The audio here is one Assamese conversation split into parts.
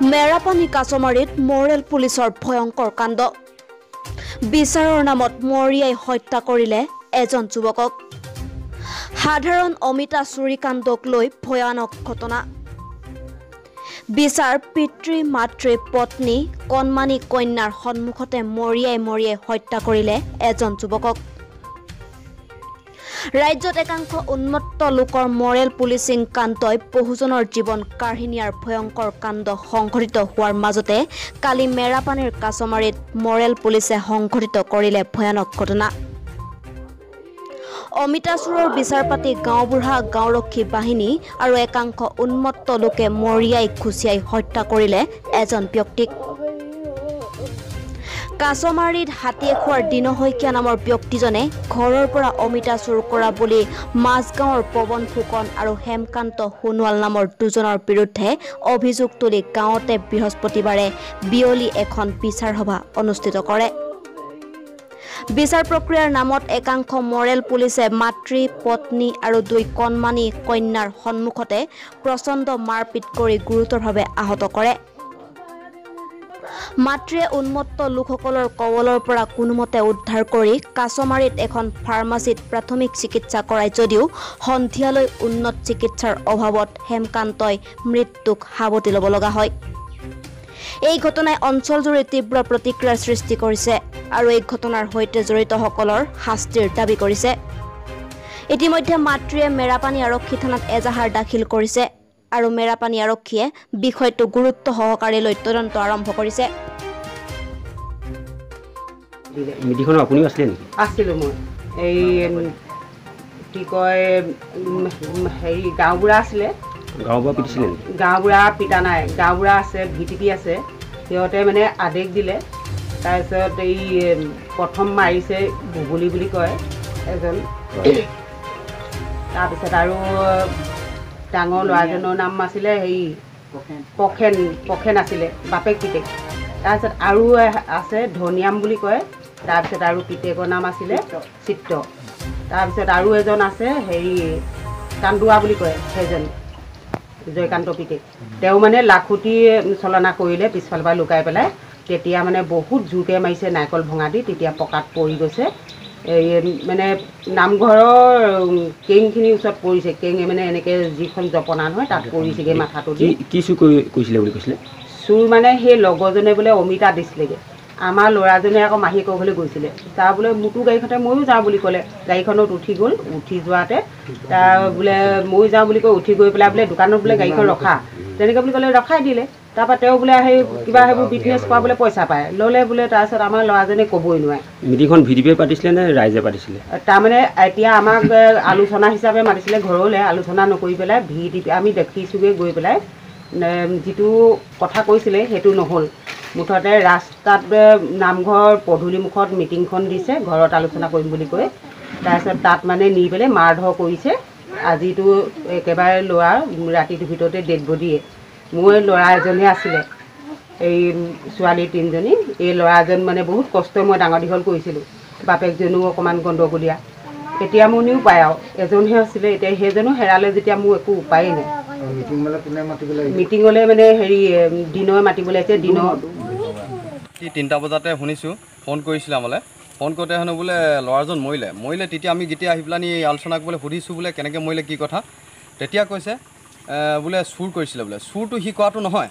মেৰাপানী কাছমাৰীত মৰেল পুলিচৰ ভয়ংকৰ কাণ্ড বিচাৰৰ নামত মৰিয়াই হত্যা কৰিলে এজন যুৱকক সাধাৰণ অমিতা চুৰি কাণ্ডক লৈ ভয়ানক ঘটনা বিচাৰ পিতৃ মাতৃ পত্নী কণমানি কন্যাৰ সন্মুখতে মৰিয়াই হত্যা কৰিলে এজন যুৱকক ৰাজ্যত একাংশ উন্মত্ত লোকৰ মৰেল পুলিচিং কাণ্ডই বহুজনৰ জীৱন কাঢ়ি নিয়াৰ ভয়ংকৰ কাণ্ড সংঘটিত হোৱাৰ মাজতে কালি মেৰাপানীৰ কাছমাৰীত মৰেল পুলিচে সংঘটিত কৰিলে ভয়ানক ঘটনা অমিতাচুৰৰ বিচাৰপাতি গাঁওবুঢ়া গাঁওৰক্ষী বাহিনী আৰু একাংশ উন্মত্ত লোকে মৰিয়াই খুচিয়াই হত্যা কৰিলে এজন ব্যক্তিক কাছমাৰীত হাতীয়েখোৱাৰ দিনশইকীয়া নামৰ ব্যক্তিজনে ঘৰৰ পৰা অমিতা চুৰ কৰা বুলি মাজগাঁৱৰ পৱন ফুকন আৰু হেমকান্ত সোণোৱাল নামৰ দুজনৰ বিৰুদ্ধে অভিযোগ তুলি গাঁৱতে বৃহস্পতিবাৰে বিয়লি এখন বিচাৰ সভা অনুষ্ঠিত কৰে বিচাৰ প্ৰক্ৰিয়াৰ নামত একাংশ মৰেল পুলিচে মাতৃ পত্নী আৰু দুই কণমানি কন্যাৰ সন্মুখতে প্ৰচণ্ড মাৰপিট কৰি গুৰুতৰভাৱে আহত কৰে মাতৃয়ে উন্মত্ত লোকসকলৰ কবলৰ পৰা কোনোমতে উদ্ধাৰ কৰি কাছমাৰীত এখন ফাৰ্মাচীত প্ৰাথমিক চিকিৎসা কৰায় যদিও সন্ধিয়ালৈ উন্নত চিকিৎসাৰ অভাৱত হেমকান্তই মৃত্যুক সাৱটি ল'ব লগা হয় এই ঘটনাই অঞ্চলজুৰি তীব্ৰ প্ৰতিক্ৰিয়াৰ সৃষ্টি কৰিছে আৰু এই ঘটনাৰ সৈতে জড়িতসকলৰ শাস্তিৰ দাবী কৰিছে ইতিমধ্যে মাতৃয়ে মেৰাপানী আৰক্ষী থানাত এজাহাৰ দাখিল কৰিছে আৰু মেৰাপানী আৰক্ষীয়ে বিষয়টো গুৰুত্ব সহকাৰে লৈ তদন্ত আৰম্ভ কৰিছে মিডিখন আপুনি আছিল নেকি আছিল মই এই কি কয় হেৰি গাঁওবুঢ়া আছিলে গাঁওবুঢ়া পিটিছিলে নেকি গাঁওবুঢ়া পিটা নাই গাঁওবুঢ়া আছে ভিটিপি আছে সিহঁতে মানে আদেশ দিলে তাৰপিছত এই প্ৰথম মাৰিছে বুবুলি বুলি কয় এজন তাৰপিছত আৰু ডাঙৰ ল'ৰাজনৰ নাম আছিলে হেৰি পখেন আছিলে বাপেক পিতেক তাৰপিছত আৰু আছে ধনিয়াম বুলি কয় তাৰপিছত আৰু পিতেকৰ নাম আছিলে চিত্ৰ তাৰপিছত আৰু এজন আছে হেৰি কান্দুৱা বুলি কয় সেইজন জয়কান্ত পিতেক তেওঁ মানে লাখুটি চলনা কৰিলে পিছফালৰ পৰা লুকাই পেলাই তেতিয়া মানে বহুত জোৰকৈ মাৰিছে নাৰিকল ভঙা দি তেতিয়া পকাত পৰি গৈছে মানে নামঘৰৰ কেংখিনিৰ ওচৰত পৰিছে কেং মানে এনেকৈ যিখন জপনা নহয় তাত পৰিছেগৈ মাথাটো দি কি চুৰ কৰিছিলে বুলি কৈছিলে চুৰ মানে সেই লগৰজনে বোলে অমিতা দিছিলেগৈ আমাৰ ল'ৰাজনে আকৌ মাহীয়েকৰ ঘৰলৈ গৈছিলে তাৰ বোলে মোৰতো গাড়ীখনতে ময়ো যাওঁ বুলি ক'লে গাড়ীখনত উঠি গ'ল উঠি যোৱাতে তাৰ বোলে ময়ো যাওঁ বুলি কৈ উঠি গৈ পেলাই বোলে দোকানত বোলে গাড়ীখন ৰখা তেনেকৈ বুলি ক'লে ৰখাই দিলে তাৰপৰা তেওঁ বোলে সেই কিবা সেইবোৰ বিজনেছ কৰা বোলে পইচা পায় ল'লে বোলে তাৰপিছত আমাৰ ল'ৰাজনে ক'বই নোৱাৰে মিটিংখন ভিডিঅ'ই পাতিছিলে নে ৰাইজে পাতিছিলে তাৰমানে এতিয়া আমাক আলোচনা হিচাপে মাতিছিলে ঘৰলৈ আলোচনা নকৰি পেলাই ভিডিঅ' আমি দেখিছোঁগৈ গৈ পেলাই যিটো কথা কৈছিলে সেইটো নহ'ল মুঠতে ৰাস্তাত নামঘৰ পদূলিমুখত মিটিংখন দিছে ঘৰত আলোচনা কৰিম বুলি কৈ তাৰপিছত তাত মানে নি পেলাই মাৰ ধৰ কৰিছে আজিতো একেবাৰে ল'ৰা ৰাতিটোৰ ভিতৰতে ডেড বডিয়ে মোৰ ল'ৰা এজনে আছিলে এই ছোৱালী তিনিজনী এই ল'ৰাজন মানে বহুত কষ্ট মই ডাঙৰ দীঘল কৰিছিলোঁ বাপেকজনো অকণমান গণ্ডগোলীয়া এতিয়া মনিও পায় আৰু এজনহে আছিলে এতিয়া সেইজনো হেৰালে যেতিয়া মোৰ একো উপায়েই নাই মিটিঙলৈ মানে হেৰি দিনৰ মাতিবলৈ আছে দিনৰ 3টা বজাতে শুনিছোঁ ফোন কৰিছিলে আমালৈ ফোন কৰোঁতে হেনো বোলে ল'ৰাজন মৰিলে তেতিয়া আমি যেতিয়া আহি পেলাই আলোচনা কৰিবলৈ সুধিছোঁ বোলে কেনেকৈ মৰিলে কি কথা তেতিয়া কৈছে বোলে চুৰ কৰিছিলে বোলে চুৰটো সি কৰাটো নহয়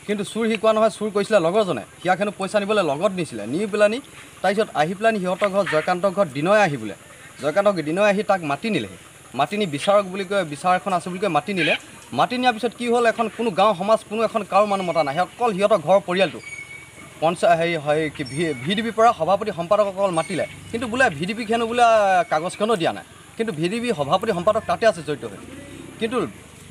কিন্তু চুৰ সি কৰা নহয় চুৰ কৰিছিলে লগৰজনে সিয়াক হেনো পইচা নিবলৈ লগত নিছিলে নি পেলানি তাৰপিছত আহি পেলানি সিহঁতৰ ঘৰত জয়কান্তৰ ঘৰত দিনৰে আহি বোলে জয়কান্তক দিনৰে আহি তাক মাতি নিলেহি মাতি নি বিচাৰক বুলি কয় বিচাৰ এখন আছে বুলি কৈ মাতি নিলে মাতি নিয়াৰ পিছত কি হ'ল এখন কোনো গাঁও সমাজ কোনো এখন কাৰো মানুহ মতা নাই অকল সিহঁতৰ ঘৰৰ পৰিয়ালটো পঞ্চায়ত কি ভিডিপিৰ পৰা সভাপতি সম্পাদক অকল মাতিলে কিন্তু বোলে ভিডিপিক হেনো বোলে কাগজখনো দিয়া নাই কিন্তু ভিডিপি সভাপতি সম্পাদক তাতে আছে জড়িত হৈ কিন্তু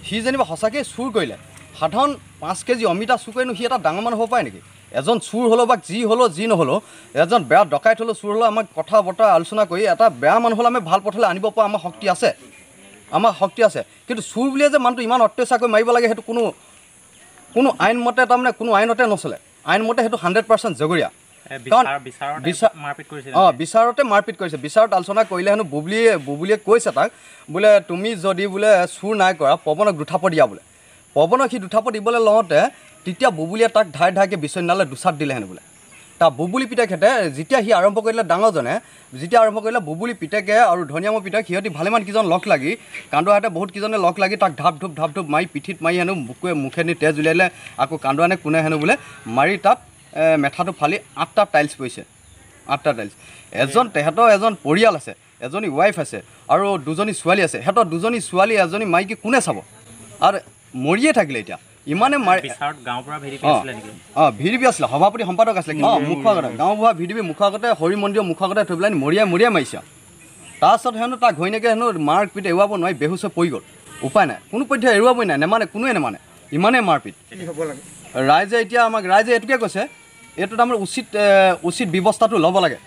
সি যেনিবা সঁচাকৈ চুৰ কৰিলে সাধাৰণ 5 কেজি অমিতা চুৰ কৰিনো সি এটা ডাঙৰ মানুহ হ'ব পাৰে নেকি এজন চুৰ হ'লেও বা যি হ'লেও যি নহ'লেও এজন বেয়া ডকাইত হ'লেও চুৰ হ'লেও আমাক কথা বতৰা আলোচনা কৰি এটা বেয়া মানুহ হ'লে আমি ভাল পথলৈ আনিব পৰা আমাৰ শক্তি আছে কিন্তু চুৰ বুলিয়ে যে মানুহটো ইমান অত্যাচাৰ কৰি মাৰিব লাগে সেইটো কোনো আইনমতে তাৰমানে কোনো আইনতে নচলে আইনমতে সেইটো 100% জগৰীয়া বিচাৰতে মাৰপিট কৰিছে বিচাৰত আলোচনা কৰিলে হেনো বুবুলিয়ে কৈছে তাক বোলে তুমি যদি বোলে চুৰ নাই কৰা পৱনক দুঠাপ দিয়া বোলে পৱনক সি দুঠাপ দিবলৈ লওঁতে তেতিয়া বুবুলিয়ে তাক ধাই ধাইকৈ বিচনালে দুচাট দিলে হেনো বোলে। তাৰ বুবুলি পিতেকহেঁতে যেতিয়া সি আৰম্ভ কৰিলে ডাঙৰজনে যেতিয়া আৰম্ভ কৰিলে বুবুলি পিতেকে আৰু ধনিয়ামৰ পিতেক সিহঁতি ভালেমান কেইজন লগ লাগি কান্দুৱাহঁতে বহুত কেইজনে লগ লাগি তাক ঢাপ ঢুপ মাৰি পিঠিত মাৰি হেনো মুখেদি তেজ উলিয়ালে। আকৌ কান্দুৱানে কোনে হেনো বোলে মাৰি তাত মেথাটো ফালি 8টা টাইলছ পৰিছে, 8টা টাইলছ। তেহেঁতৰ এজন পৰিয়াল আছে, এজনী ৱাইফ আছে আৰু 2জনী ছোৱালী আছে। সিহঁতৰ 2জনী ছোৱালী এজনী মাইকী কোনে চাব? আৰু মৰিয়ে থাকিলে এতিয়া ইমানে মাৰি ভিডিপি আছিলে, সভাপতি সম্পাদক আছিলে মুখৰ আগতে গাঁওবুঢ়া ভিডিপি মুখৰ আগতে হৰি মন্দিৰৰ মুখৰ আগতে থৈ পেলাই মৰিয়াই মাৰিছে। তাৰপিছত হেনো তাৰ ঘৈণীয়েকে হেনো মাৰপিট এৰুৱাব নোৱাৰি বেহুচ হৈ পৰি গ'ল। উপায় নাই, কোনো পধ্যে এৰুৱাবই নাই, নেমানে, কোনোৱে নেমানে, ইমানেই মাৰপিট। ৰাইজে এতিয়া আমাক ৰাইজে এইটোকে কৈছে, এইটো তাৰমানে উচিত ব্যৱস্থাটো ল'ব লাগে।